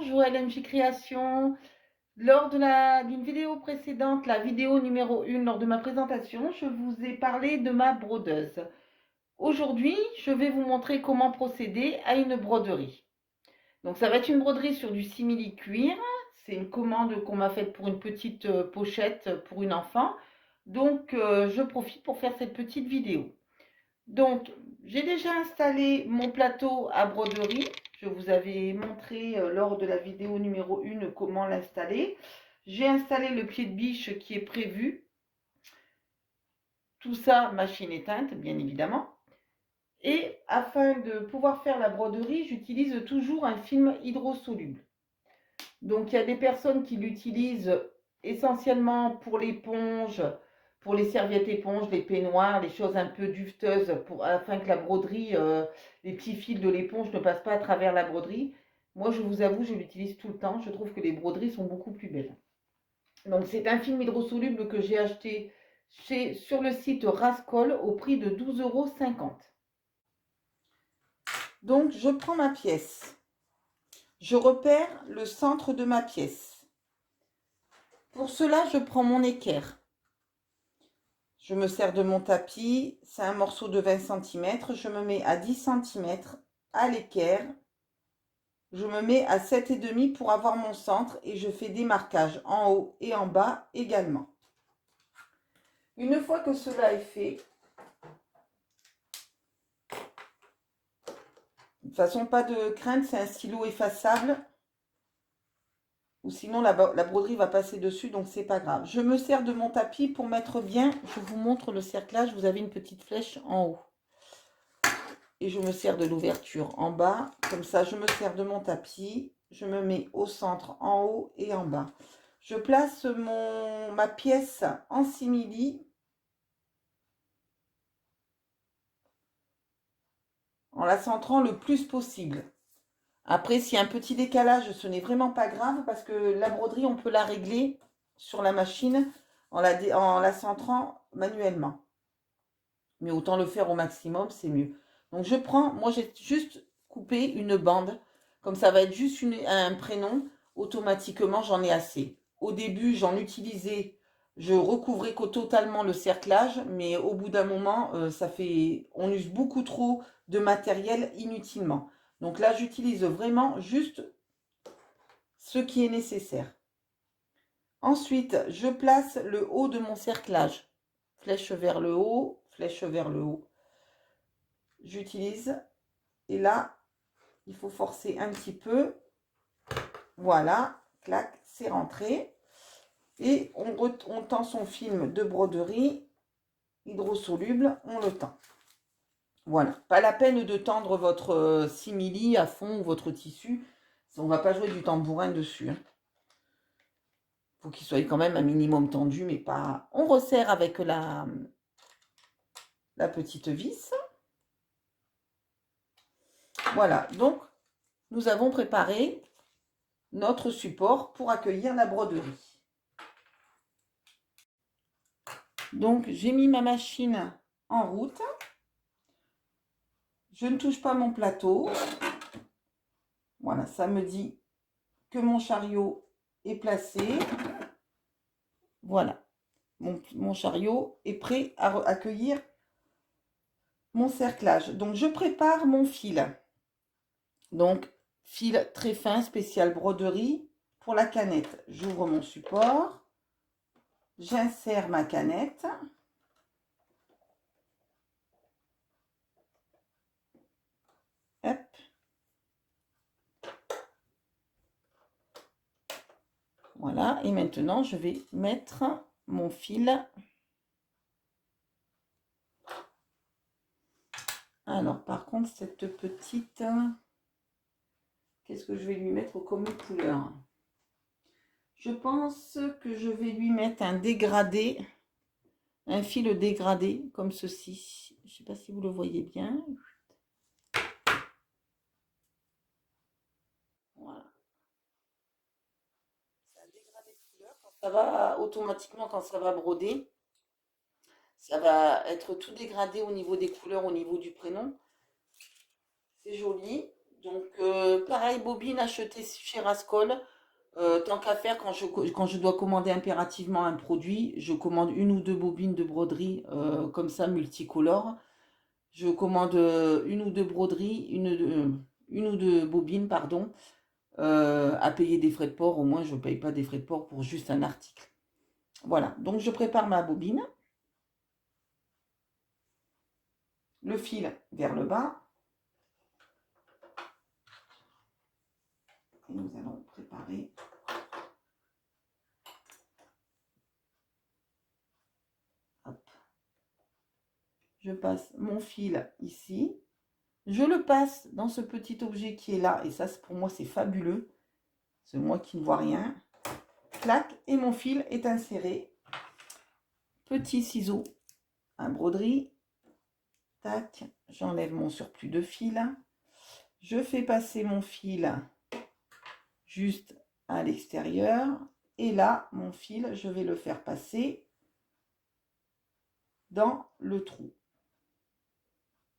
Joël MJ Création. Lors d'une vidéo précédente, la vidéo numéro 1, lors de ma présentation, je vous ai parlé de ma brodeuse. Aujourd'hui, je vais vous montrer comment procéder à une broderie. Donc ça va être une broderie sur du simili cuir. C'est une commande qu'on m'a faite pour une petite pochette pour une enfant. Donc je profite pour faire cette petite vidéo. Donc, j'ai déjà installé mon plateau à broderie. Je vous avais montré lors de la vidéo numéro 1 comment l'installer. J'ai installé le pied de biche qui est prévu. Tout ça, machine éteinte, bien évidemment. Et afin de pouvoir faire la broderie, j'utilise toujours un film hydrosoluble. Donc, il y a des personnes qui l'utilisent essentiellement pour l'éponge, pour les serviettes éponges, les peignoirs, les choses un peu duveteuses, afin que la broderie, les petits fils de l'éponge ne passent pas à travers la broderie. Moi, je vous avoue, je l'utilise tout le temps. Je trouve que les broderies sont beaucoup plus belles. Donc, c'est un film hydrosoluble que j'ai acheté sur le site Rascol au prix de 12,50 €. Donc, je prends ma pièce. Je repère le centre de ma pièce. Pour cela, je prends mon équerre. Je me sers de mon tapis, c'est un morceau de 20 cm, je me mets à 10 cm à l'équerre. Je me mets à 7,5 pour avoir mon centre et je fais des marquages en haut et en bas également. Une fois que cela est fait, de toute façon pas de crainte, c'est un stylo effaçable. Ou sinon la broderie va passer dessus, donc c'est pas grave. Je me sers de mon tapis pour mettre bien, je vous montre le cerclage, vous avez une petite flèche en haut. Et je me sers de l'ouverture en bas, comme ça je me sers de mon tapis, je me mets au centre en haut et en bas. Je place ma pièce en simili, en la centrant le plus possible. Après, s'il y a un petit décalage, ce n'est vraiment pas grave parce que la broderie, on peut la régler sur la machine en la centrant manuellement. Mais autant le faire au maximum, c'est mieux. Donc je prends, moi j'ai juste coupé une bande, comme ça va être juste un prénom, automatiquement j'en ai assez. Au début j'en utilisais, je recouvrais totalement le cerclage, mais au bout d'un moment, on use beaucoup trop de matériel inutilement. Donc là j'utilise vraiment juste ce qui est nécessaire. Ensuite, je place le haut de mon cerclage. Flèche vers le haut, flèche vers le haut. J'utilise et là il faut forcer un petit peu, voilà, clac, c'est rentré et on tend son film de broderie hydrosoluble, on le tend, voilà. Pas la peine de tendre votre simili à fond ou votre tissu, on va pas jouer du tambourin dessus, hein. Faut qu'il soit quand même un minimum tendu, mais pas, on resserre avec la petite vis. Voilà, donc nous avons préparé notre support pour accueillir la broderie. Donc, j'ai mis ma machine en route. Je ne touche pas mon plateau. Voilà, ça me dit que mon chariot est placé. Voilà, mon chariot est prêt à accueillir mon cerclage. Donc, je prépare mon fil. Donc, fil très fin, spécial broderie pour la canette. J'ouvre mon support. J'insère ma canette. Hop. Voilà, et maintenant, je vais mettre mon fil. Alors, par contre, cette petite... Qu'est-ce que je vais lui mettre comme couleur? Je pense que je vais lui mettre un dégradé, un fil dégradé, comme ceci. Je ne sais pas si vous le voyez bien. Voilà. C'est un dégradé de couleur. Quand ça va, automatiquement, quand ça va broder, ça va être tout dégradé au niveau des couleurs, au niveau du prénom. C'est joli. Donc, pareil, bobine achetée chez Rascol. Tant qu'à faire, quand je dois commander impérativement un produit, je commande une ou deux bobines de broderie comme ça, multicolores. Je commande une ou deux broderies, une ou deux bobines, pardon, à payer des frais de port. Au moins, je ne paye pas des frais de port pour juste un article. Voilà, donc je prépare ma bobine, le fil vers le bas. Et nous allons préparer. Hop. Je passe mon fil ici. Je le passe dans ce petit objet qui est là. Et ça, pour moi, c'est fabuleux. C'est moi qui ne vois rien. Clac, et mon fil est inséré. Petit ciseau à broderie. Tac, j'enlève mon surplus de fil. Je fais passer mon fil juste à l'extérieur. Et là, mon fil, je vais le faire passer dans le trou.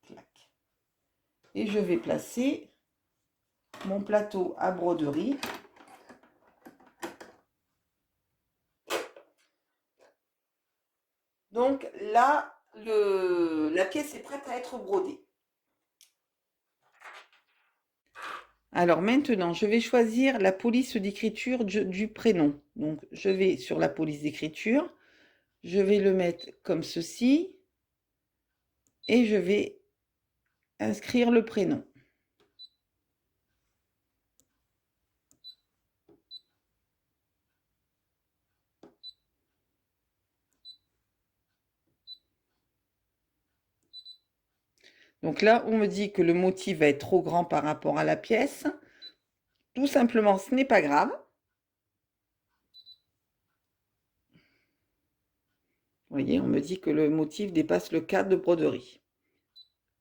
Clac. Et je vais placer mon plateau à broderie. Donc là, la pièce est prête à être brodée. Alors maintenant, je vais choisir la police d'écriture du prénom. Donc je vais sur la police d'écriture. Je vais le mettre comme ceci. Et je vais inscrire le prénom. Donc là, on me dit que le motif va être trop grand par rapport à la pièce. Tout simplement, ce n'est pas grave. Vous voyez, on me dit que le motif dépasse le cadre de broderie.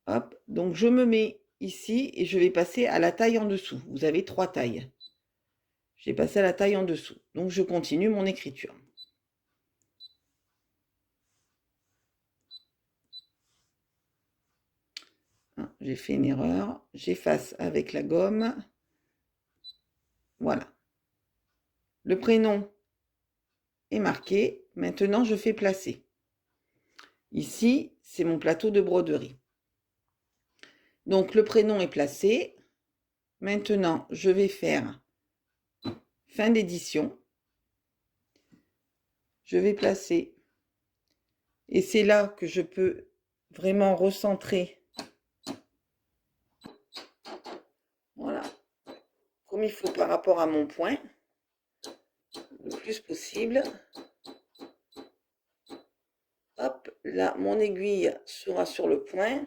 Hop, donc je me mets ici et je vais passer à la taille en dessous. Vous avez 3 tailles. J'ai passé à la taille en dessous. Donc je continue mon écriture. J'ai fait une erreur. J'efface avec la gomme. Voilà. Le prénom est marqué. Maintenant, je fais placer. Ici, c'est mon plateau de broderie. Donc, le prénom est placé. Maintenant, je vais faire fin d'édition. Je vais placer. Et c'est là que je peux vraiment recentrer. Voilà. Comme il faut par rapport à mon point. Le plus possible. Hop, là, mon aiguille sera sur le point.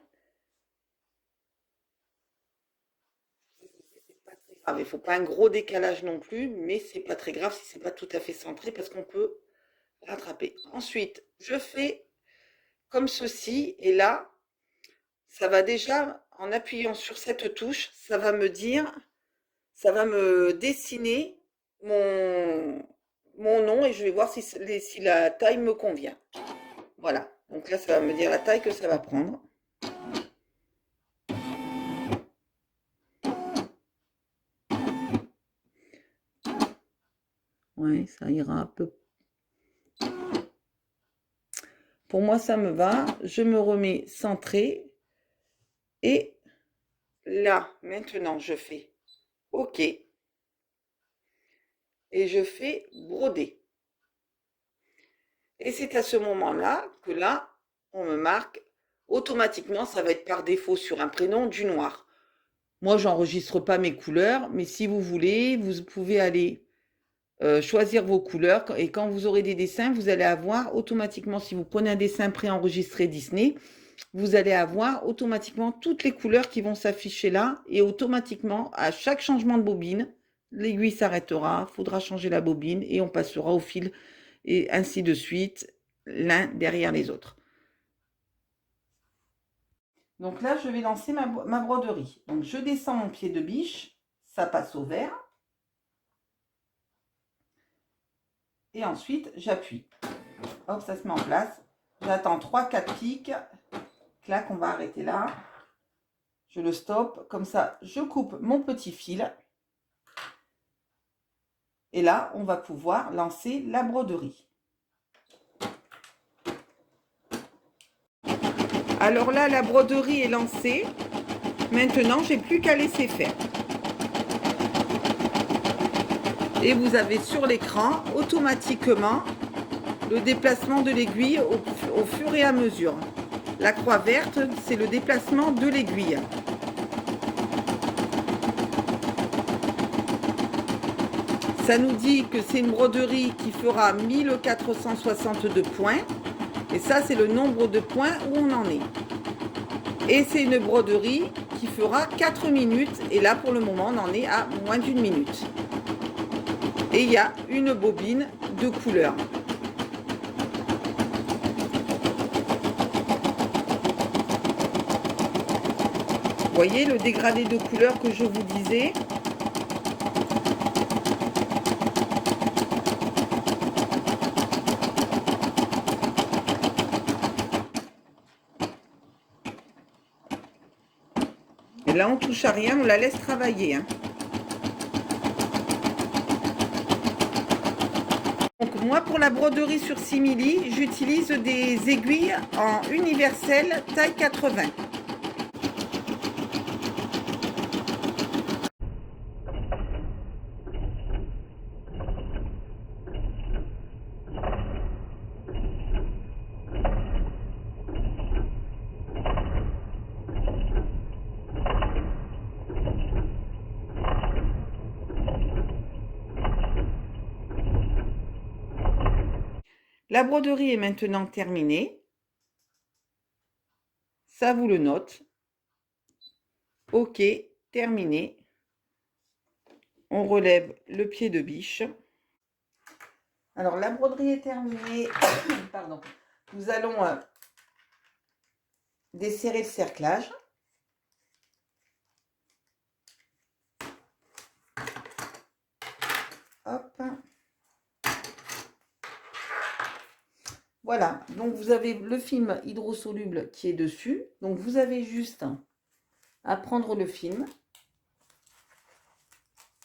Il ne faut pas un gros décalage non plus, mais c'est pas très grave si c'est pas tout à fait centré parce qu'on peut rattraper. Ensuite, je fais comme ceci et là, ça va déjà, en appuyant sur cette touche, ça va me dire, ça va me dessiner mon nom et je vais voir si la taille me convient. Voilà, donc là, ça va me dire la taille que ça va prendre. Ouais, ça ira un peu. Pour moi, ça me va. Je me remets centré. Et là, maintenant, je fais OK. Et je fais broder. Et c'est à ce moment-là que là, on me marque automatiquement, ça va être par défaut sur un prénom du noir. Moi, j'enregistre pas mes couleurs, mais si vous voulez, vous pouvez aller choisir vos couleurs. Et quand vous aurez des dessins, vous allez avoir automatiquement, si vous prenez un dessin préenregistré Disney, vous allez avoir automatiquement toutes les couleurs qui vont s'afficher là. Et automatiquement, à chaque changement de bobine, l'aiguille s'arrêtera, il faudra changer la bobine et on passera au fil et ainsi de suite, l'un derrière les autres. Donc là, je vais lancer ma broderie. Donc je descends mon pied de biche, ça passe au vert. Et ensuite, j'appuie. Hop, ça se met en place. J'attends 3-4 pics. Clac, on va arrêter là. Je le stoppe. Comme ça, je coupe mon petit fil. Et là, on va pouvoir lancer la broderie. Alors là, la broderie est lancée. Maintenant, j'ai plus qu'à laisser faire. Et vous avez sur l'écran automatiquement le déplacement de l'aiguille au fur et à mesure. La croix verte, c'est le déplacement de l'aiguille. Ça nous dit que c'est une broderie qui fera 1462 points. Et ça, c'est le nombre de points où on en est. Et c'est une broderie qui fera 4 minutes. Et là, pour le moment, on en est à moins d'1 minute. Et il y a une bobine de couleur. Vous voyez le dégradé de couleur que je vous disais? Et là, on touche à rien, on la laisse travailler. Hein. Donc moi, pour la broderie sur simili, j'utilise des aiguilles en universel taille 80. La broderie est maintenant terminée. Ça vous le note. OK, terminé. On relève le pied de biche. Alors, la broderie est terminée. Pardon. Nous allons desserrer le cerclage. Hop. Voilà, donc vous avez le film hydrosoluble qui est dessus. Donc vous avez juste à prendre le film.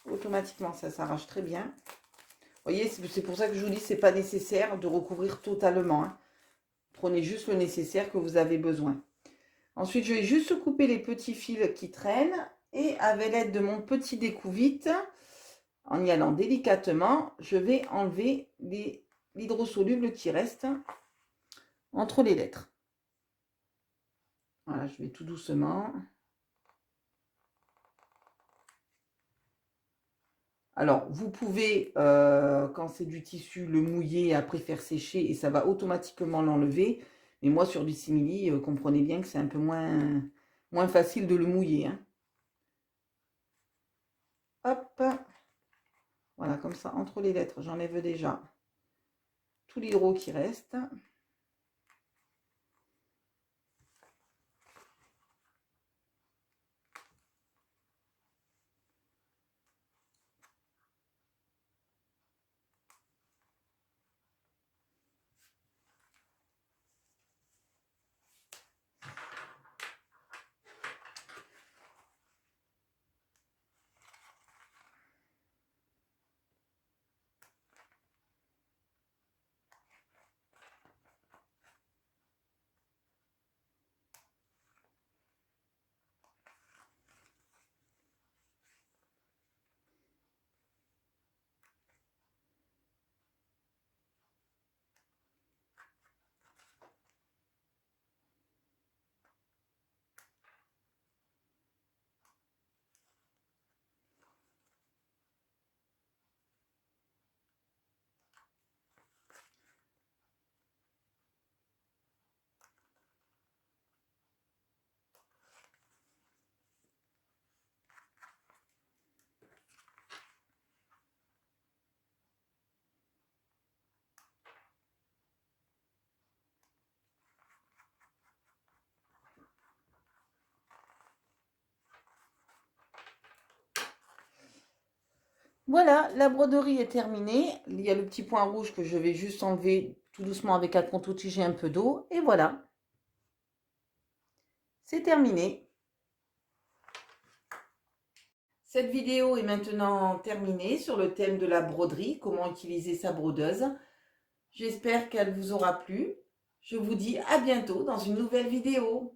Automatiquement, ça s'arrache très bien. Vous voyez, c'est pour ça que je vous dis, c'est pas nécessaire de recouvrir totalement. Hein. Prenez juste le nécessaire que vous avez besoin. Ensuite, je vais juste couper les petits fils qui traînent. Et avec l'aide de mon petit découvite, en y allant délicatement, je vais enlever l'hydrosoluble qui reste entre les lettres. Voilà, je vais tout doucement. Alors, vous pouvez, quand c'est du tissu, le mouiller, après faire sécher, et ça va automatiquement l'enlever. Mais moi, sur du simili, comprenez bien que c'est un peu moins facile de le mouiller. Hein. Hop. Voilà, comme ça, entre les lettres, j'enlève déjà tout l'hydro qui reste. Voilà, la broderie est terminée. Il y a le petit point rouge que je vais juste enlever tout doucement avec un coton-tige et un peu d'eau. Et voilà, c'est terminé. Cette vidéo est maintenant terminée sur le thème de la broderie, comment utiliser sa brodeuse. J'espère qu'elle vous aura plu. Je vous dis à bientôt dans une nouvelle vidéo.